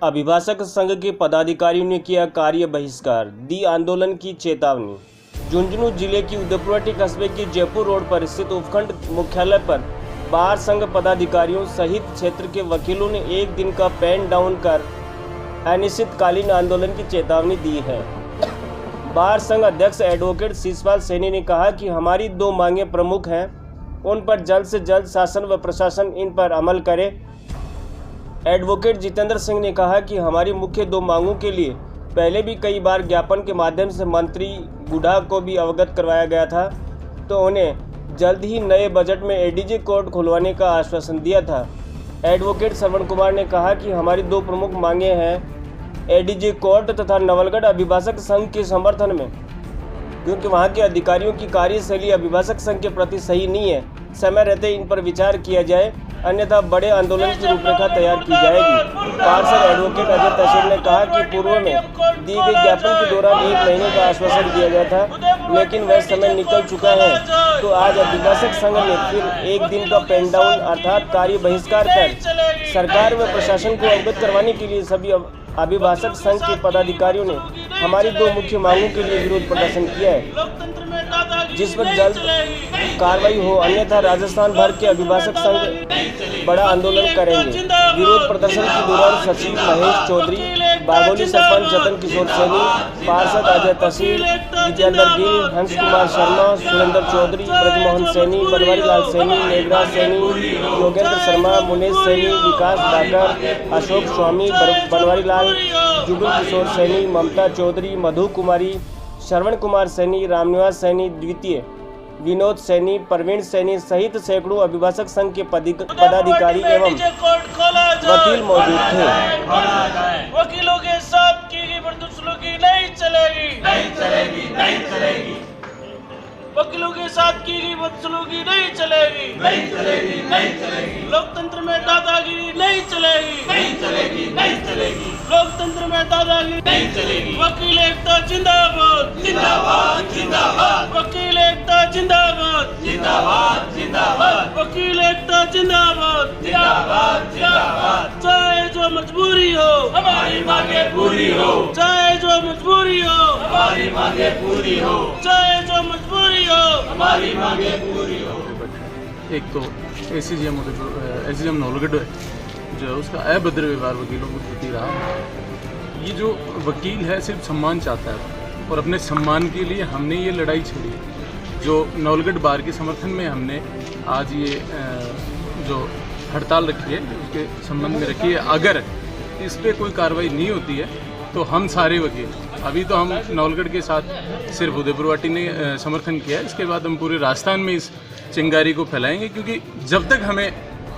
अभिभाषक संघ के पदाधिकारियों ने किया कार्य बहिष्कार, दी आंदोलन की चेतावनी। झुंझुनू जिले की उदयपुरवाटी कस्बे की जयपुर रोड पर स्थित उपखंड मुख्यालय पर बार संघ पदाधिकारियों सहित क्षेत्र के वकीलों ने एक दिन का पेन डाउन कर अनिश्चितकालीन आंदोलन की चेतावनी दी है। बार संघ अध्यक्ष एडवोकेट शिषपाल सैनी ने कहा कि हमारी दो मांगें प्रमुख हैं, उन पर जल्द से जल्द शासन व प्रशासन इन पर अमल करे। एडवोकेट जितेंद्र सिंह ने कहा कि हमारी मुख्य दो मांगों के लिए पहले भी कई बार ज्ञापन के माध्यम से मंत्री गुढ़ा को भी अवगत करवाया गया था, तो उन्हें जल्द ही नए बजट में एडीजे कोर्ट खुलवाने का आश्वासन दिया था। एडवोकेट श्रवण कुमार ने कहा कि हमारी दो प्रमुख मांगें हैं एडीजे कोर्ट तथा नवलगढ़ अभिभाषक संघ के समर्थन में, क्योंकि वहां के अधिकारियों की कार्यशैली अभिभाषक संघ के प्रति सही नहीं है। समय रहते इन पर विचार किया जाए, अन्यथा बड़े आंदोलन की रूपरेखा तैयार की जाएगी। पार्षद एडवोकेट अजय तहसील ने कहा कि पूर्व में दी गई ज्ञापन के दौरान 1 महीने का आश्वासन दिया गया था, लेकिन वह समय निकल चुका है, तो आज अभिभाषक संघ ने फिर एक दिन का पेन डाउन अर्थात कार्य बहिष्कार कर सरकार व प्रशासन को अवगत करवाने के लिए सभी अभिभाषक संघ के पदाधिकारियों ने हमारी दो मुख्य मांगों के लिए विरोध प्रदर्शन किया है, जिस पर जल्द कार्रवाई हो, अन्यथा राजस्थान भर के अभिभाषक संघ बड़ा आंदोलन करेंगे। विरोध प्रदर्शन के दौरान सचिव महेश चौधरी, बागोली सरपंच जतन किशोर सैनी, पार्षद अजय तहसील, विजयेंद्र गिल, हंस कुमार शर्मा, सुरेंद्र चौधरी, ब्रजमोहन सैनी, बनवारी लाल सैनी, मेघराज सैनी, योगेंद्र शर्मा, मुनेश सैनी, विकास डाकर, अशोक स्वामी, बनवारी लाल, जुगल किशोर सैनी, ममता चौधरी, मधु कुमारी, श्रवण कुमार सैनी, रामनिवास सैनी द्वितीय, विनोद सैनी, प्रवीण सैनी सहित सैकड़ों अभिभाषक संघ के पदाधिकारी एवं वकील मौजूद थे। वकीलों के साथ की गई बदसलूकी नहीं चलेगी, नहीं चलेगी, नहीं चलेगी। वकीलों के साथ की गई बदसलूकी नहीं चलेगी, नहीं चलेगी, नहीं चलेगी। लोकतंत्र में दादागिरी नहीं चलेगी, नहीं चलेगी, नहीं चलेगी। लोकतंत्र में दादागिरी नहीं चलेगी। वकील एकता जिंदाबाद, जिंदाबाद, जिंदाबाद। वकील एकता जिंदाबाद, जिंदाबाद, जिंदाबाद। वकील एकता जिंदाबाद, जिंदाबाद, जिंदाबाद। चाहे जो मजबूरी हो हमारी मांगे पूरी हो, चाहे जो मजबूरी हो हमारी मांगे पूरी हो, चाहे जो मजबूरी हो हमारी मांगे पूरी हो। एक तो एसीजीएम नवलगढ़ जो है उसका अभद्र व्यवहार वकीलों के प्रति रहा। ये जो वकील है सिर्फ सम्मान चाहता है और अपने सम्मान के लिए हमने ये लड़ाई छेड़ी जो नवलगढ़ बार के समर्थन में हमने आज ये जो हड़ताल रखी है उसके संबंध में रखी है। अगर इस पर कोई कार्रवाई नहीं होती है तो हम सारे वकील, अभी तो हम नवलगढ़ के साथ सिर्फ उदयपुरवाटी ने समर्थन किया है, इसके बाद हम पूरे राजस्थान में इस चिंगारी को फैलाएंगे, क्योंकि जब तक हमें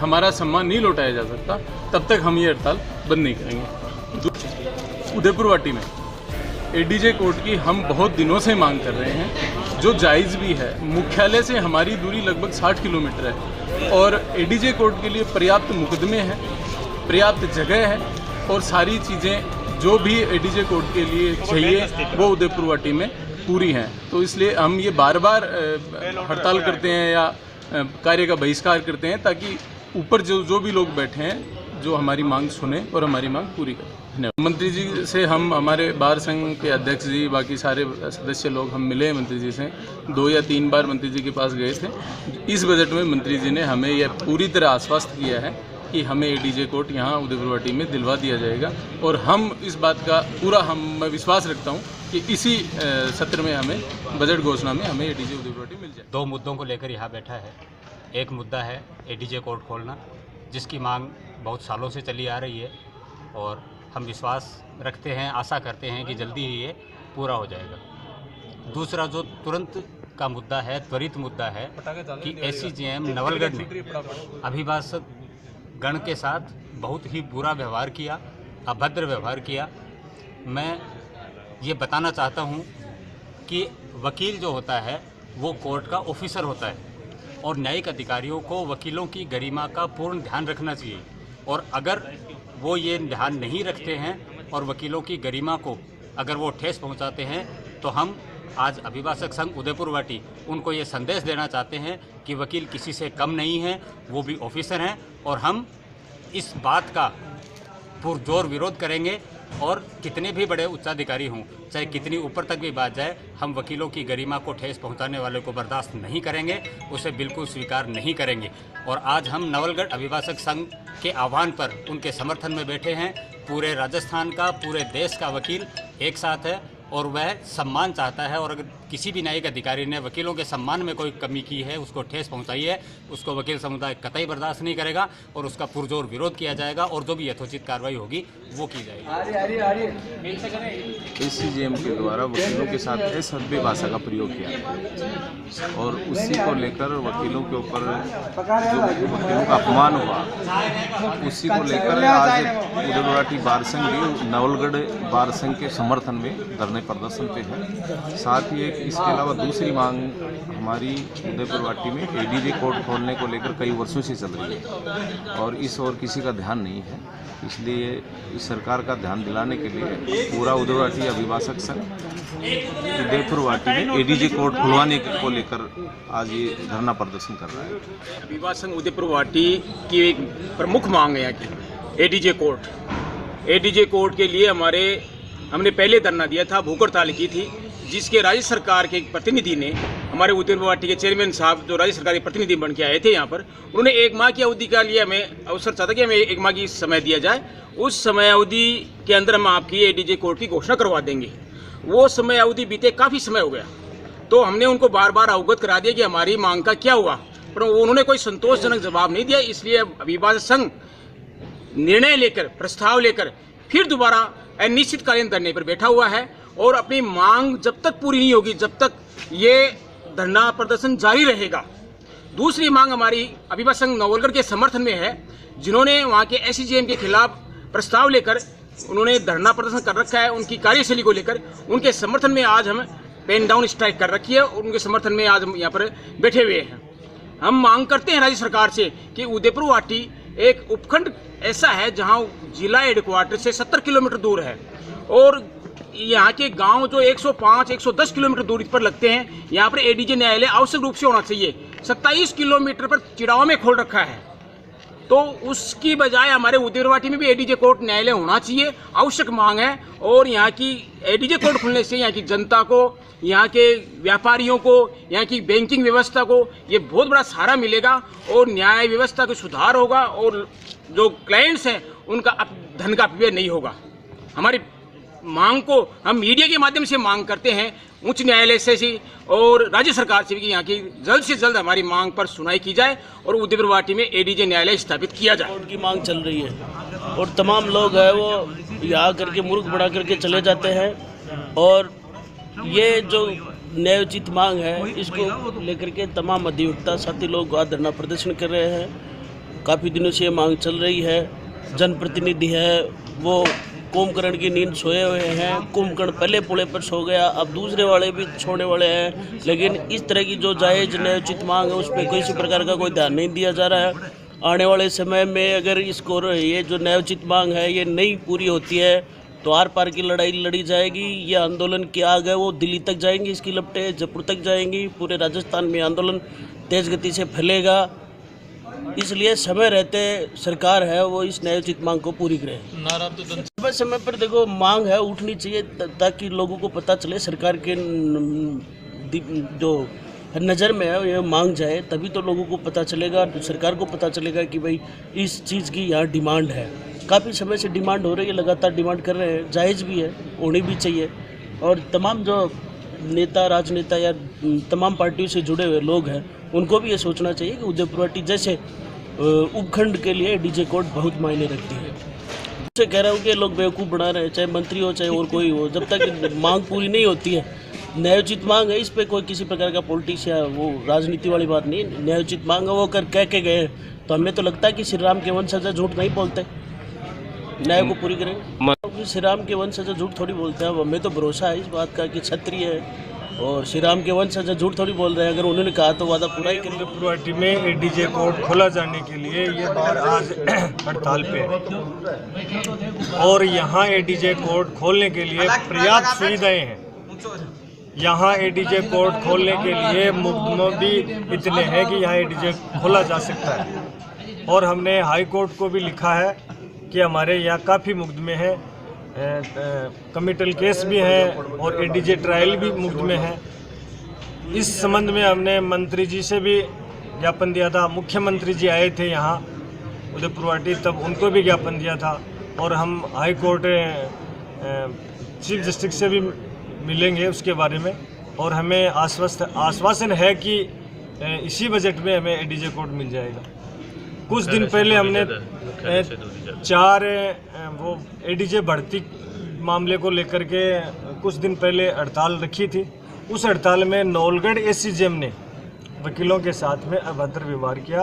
हमारा सम्मान नहीं लौटाया जा सकता तब तक हम ये हड़ताल बंद नहीं करेंगे। उदयपुरवाटी में एडीजे कोर्ट की हम बहुत दिनों से मांग कर रहे हैं, जो जायज़ भी है। मुख्यालय से हमारी दूरी लगभग 60 किलोमीटर है और एडीजे कोर्ट के लिए पर्याप्त मुकदमे हैं, पर्याप्त जगह है और सारी चीज़ें जो भी एडीजे कोर्ट के लिए चाहिए वो उदयपुरवाटी में पूरी हैं। तो इसलिए हम ये बार बार हड़ताल करते हैं या कार्य का बहिष्कार करते हैं, ताकि ऊपर जो भी लोग बैठे हैं जो हमारी मांग सुने और हमारी मांग पूरी करें। धन्यवाद। मंत्री जी से हम, हमारे बार संघ के अध्यक्ष जी, बाकी सारे सदस्य लोग हम मिले मंत्री जी से 2 या 3 बार मंत्री जी के पास गए थे। इस बजट में मंत्री जी ने हमें यह पूरी तरह आश्वस्त किया है कि हमें एडीजे कोर्ट यहाँ उदयपुरवाटी में दिलवा दिया जाएगा और हम इस बात का पूरा मैं विश्वास रखता हूँ कि इसी सत्र में हमें बजट घोषणा में हमें एडीजे उदयपुरवाटी मिल जाए। 2 मुद्दों को लेकर यहाँ बैठा है। एक मुद्दा है एडीजे कोर्ट खोलना, जिसकी मांग बहुत सालों से चली आ रही है और हम विश्वास रखते हैं, आशा करते हैं कि जल्दी ही ये पूरा हो जाएगा। दूसरा जो तुरंत का मुद्दा है, त्वरित मुद्दा है कि एसीजीएम नवलगढ़ में अभिभाषक गण के साथ बहुत ही बुरा व्यवहार किया, अभद्र व्यवहार किया। मैं ये बताना चाहता हूँ कि वकील जो होता है वो कोर्ट का ऑफिसर होता है और न्यायिक अधिकारियों को वकीलों की गरिमा का पूर्ण ध्यान रखना चाहिए, और अगर वो ये ध्यान नहीं रखते हैं और वकीलों की गरिमा को अगर वो ठेस पहुँचाते हैं, तो हम आज अभिभाषक संघ उदयपुरवाटी उनको ये संदेश देना चाहते हैं कि वकील किसी से कम नहीं है, वो भी ऑफिसर हैं और हम इस बात का पुरजोर विरोध करेंगे और कितने भी बड़े उच्चाधिकारी हों, चाहे कितनी ऊपर तक भी बात जाए, हम वकीलों की गरिमा को ठेस पहुंचाने वाले को बर्दाश्त नहीं करेंगे, उसे बिल्कुल स्वीकार नहीं करेंगे। और आज हम नवलगढ़ अभिभाषक संघ के आह्वान पर उनके समर्थन में बैठे हैं। पूरे राजस्थान का, पूरे देश का वकील एक साथ है और वह सम्मान चाहता है, और अगर किसी भी न्यायिक अधिकारी ने वकीलों के सम्मान में कोई कमी की है, उसको ठेस पहुंचाई है, उसको वकील समुदाय कतई बर्दाश्त नहीं करेगा और उसका पुरजोर विरोध किया जाएगा और जो भी यथोचित कार्रवाई होगी वो की जाएगी। एसीजेएम के द्वारा वकीलों के साथ असभ्य भाषा का प्रयोग किया गया और उसी को लेकर वकीलों के ऊपर जो वकीलों का अपमान हुआ, उसी को लेकर आज उदयपुर बार संघ भी नवलगढ़ बार संघ के समर्थन में धरने प्रदर्शन पे है। साथ ही इसके अलावा दूसरी मांग हमारी उदयपुर वाटी में एडीजे कोर्ट खोलने को लेकर कई वर्षों से चल रही है और इस ओर किसी का ध्यान नहीं है, इसलिए इस सरकार का ध्यान दिलाने के लिए पूरा उदयपुर वाटी अभिभाषक संघ उदयपुर वाटी में एडीजे कोर्ट खुलवाने को लेकर आज ये धरना प्रदर्शन कर रहा है। अभिभाषक संघ उदयपुर वाटी की एक प्रमुख मांग है यहाँ की एडीजे कोर्ट। एडीजे कोर्ट के लिए हमने पहले धरना दिया था, भूख हड़ताल की थी, जिसके राज्य सरकार के एक प्रतिनिधि ने, हमारे उदयपुर वाटी के चेयरमैन साहब जो राज्य सरकार के प्रतिनिधि बन के आए थे यहाँ पर, उन्होंने 1 माह की अवधि का लिए हमें अवसर चाहता कि हमें 1 माह की समय दिया जाए। उस समय अवधि के अंदर हम आपकी एडीजे कोर्ट की घोषणा करवा देंगे। वो समय अवधि बीते काफ़ी समय हो गया, तो हमने उनको बार बार अवगत करा दिया कि हमारी मांग का क्या हुआ, पर उन्होंने कोई संतोषजनक जवाब नहीं दिया। इसलिए अभिभाषक संघ निर्णय लेकर, प्रस्ताव लेकर फिर दोबारा अनिश्चितकालीन धरने पर बैठा हुआ है और अपनी मांग जब तक पूरी नहीं होगी, जब तक ये धरना प्रदर्शन जारी रहेगा। दूसरी मांग हमारी अभिभाषक संघ नवलगढ़ के समर्थन में है, जिन्होंने वहाँ के एसीजेएम के खिलाफ प्रस्ताव लेकर उन्होंने धरना प्रदर्शन कर रखा है। उनकी कार्यशैली को लेकर उनके समर्थन में आज हम पेन डाउन स्ट्राइक कर रखी है और उनके समर्थन में आज हम यहाँ पर बैठे हुए हैं। हम मांग करते हैं राज्य सरकार से कि उदयपुर वाटी एक उपखंड ऐसा है जहां जिला हेडक्वार्टर से 70 किलोमीटर दूर है और यहाँ के गांव जो 105-110 किलोमीटर दूरी पर लगते हैं, यहाँ पर एडीजे न्यायालय आवश्यक रूप से होना चाहिए। 27 किलोमीटर पर चिड़ाव में खोल रखा है, तो उसकी बजाय हमारे उदयपुर वाटी में भी एडीजे कोर्ट न्यायालय होना चाहिए, आवश्यक मांग है। और यहाँ की एडीजे कोर्ट खुलने से यहाँ की जनता को, यहाँ के व्यापारियों को, यहाँ की बैंकिंग व्यवस्था को ये बहुत बड़ा सहारा मिलेगा और न्याय व्यवस्था का सुधार होगा और जो क्लाइंट्स हैं उनका धन का अपव्यय नहीं होगा। हमारी मांग को हम मीडिया के माध्यम से मांग करते हैं, उच्च न्यायालय से और राज्य सरकार से भी कि यहाँ की जल्द से जल्द हमारी मांग पर सुनवाई की जाए और उदयपुर वाटी में एडीजे न्यायालय स्थापित किया जाए। कोर्ट की मांग चल रही है और तमाम लोग हैं वो यहाँ करके मूर्ख बना करके चले जाते हैं और ये जो न्यायोचित मांग है इसको लेकर के तमाम अधिवक्ता साथी लोग आज धरना प्रदर्शन कर रहे हैं। काफ़ी दिनों से ये मांग चल रही है। जनप्रतिनिधि है वो कुंभकर्ण की नींद सोए हुए हैं, कुंभकर्ण पहले पुले पर सो गया, अब दूसरे वाले भी छोड़ने वाले हैं, लेकिन इस तरह की जो जायज़ न्यायोचित मांग है उस पर किसी प्रकार का कोई ध्यान नहीं दिया जा रहा है। आने वाले समय में अगर इसको ये जो न्यायोचित मांग है ये नहीं पूरी होती है तो आर पार की लड़ाई लड़ी जाएगी। ये आंदोलन की आग है वो दिल्ली तक जाएंगी, इसकी लपटें जयपुर तक जाएंगी, पूरे राजस्थान में आंदोलन तेज़ गति से फैलेगा। इसलिए समय रहते सरकार है वो इस न्यायोचित मांग को पूरी करे। समय समय पर देखो मांग है उठनी चाहिए ताकि लोगों को पता चले, सरकार के जो नज़र में है ये मांग जाए तभी तो लोगों को पता चलेगा, सरकार को पता चलेगा कि भाई इस चीज़ की यहाँ डिमांड है। काफ़ी समय से डिमांड हो रही है, लगातार डिमांड कर रहे हैं, जायज़ भी है, होनी भी चाहिए। और तमाम जो नेता, राजनेता या तमाम पार्टियों से जुड़े हुए लोग हैं उनको भी ये सोचना चाहिए कि उदयपुर वाटी जैसे उपखंड के लिए डीजे कोर्ट बहुत मायने रखती है। उससे कह रहा हूँ कि लोग बेवकूफ़ बना रहे हैं, चाहे मंत्री हो चाहे और कोई हो, जब तक मांग पूरी नहीं होती है। न्यायोचित मांग है, इस पर कोई किसी प्रकार का पॉलिटिक्स या वो राजनीति वाली बात नहीं। न्यायोचित मांग है वो कह के गए, तो हमें तो लगता है कि श्री राम के वंशज झूठ नहीं बोलते, न्याय को पूरी करेंगे। श्री राम के वंशज झूठ थोड़ी बोलते हैं, हमें तो भरोसा है इस बात का कि क्षत्रिय है और श्री राम के वंशज झूठ थोड़ी बोल रहे हैं। अगर उन्होंने कहा तो वादा पूरा ही करेंगे। उदयपुर वाटी में एडीजे कोर्ट खोला जाने के लिए ये बार आज हड़ताल पे है और यहाँ एडीजे कोर्ट खोलने के लिए पर्याप्त सुविधाएं हैं। यहाँ एडीजे कोर्ट खोलने के लिए मुकदमे भी इतने हैं कि यहाँ एडीजे खोला जा सकता है और हमने हाई कोर्ट को भी लिखा है कि हमारे यहाँ काफ़ी मुकदमे हैं, कमिटल केस भी हैं और एडीजे ट्रायल भी मुकदमे हैं। इस संबंध में हमने मंत्री जी से भी ज्ञापन दिया था। मुख्यमंत्री जी आए थे यहाँ उदयपुर वाटी, तब उनको भी ज्ञापन दिया था। और हम हाई कोर्ट चीफ जस्टिस से भी मिलेंगे उसके बारे में। और हमें आश्वासन है कि इसी बजट में हमें एडीजे कोर्ट मिल जाएगा। कुछ दिन पहले हमने 4 वो एडीजे भर्ती मामले को लेकर के कुछ दिन पहले हड़ताल रखी थी। उस हड़ताल में नौलगढ़ एसीजेएम ने वकीलों के साथ में अभद्र व्यवहार किया,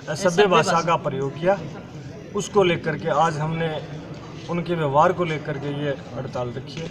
असभ्य भाषा का प्रयोग किया। उसको लेकर के आज हमने उनके व्यवहार को लेकर के ये हड़ताल रखी है।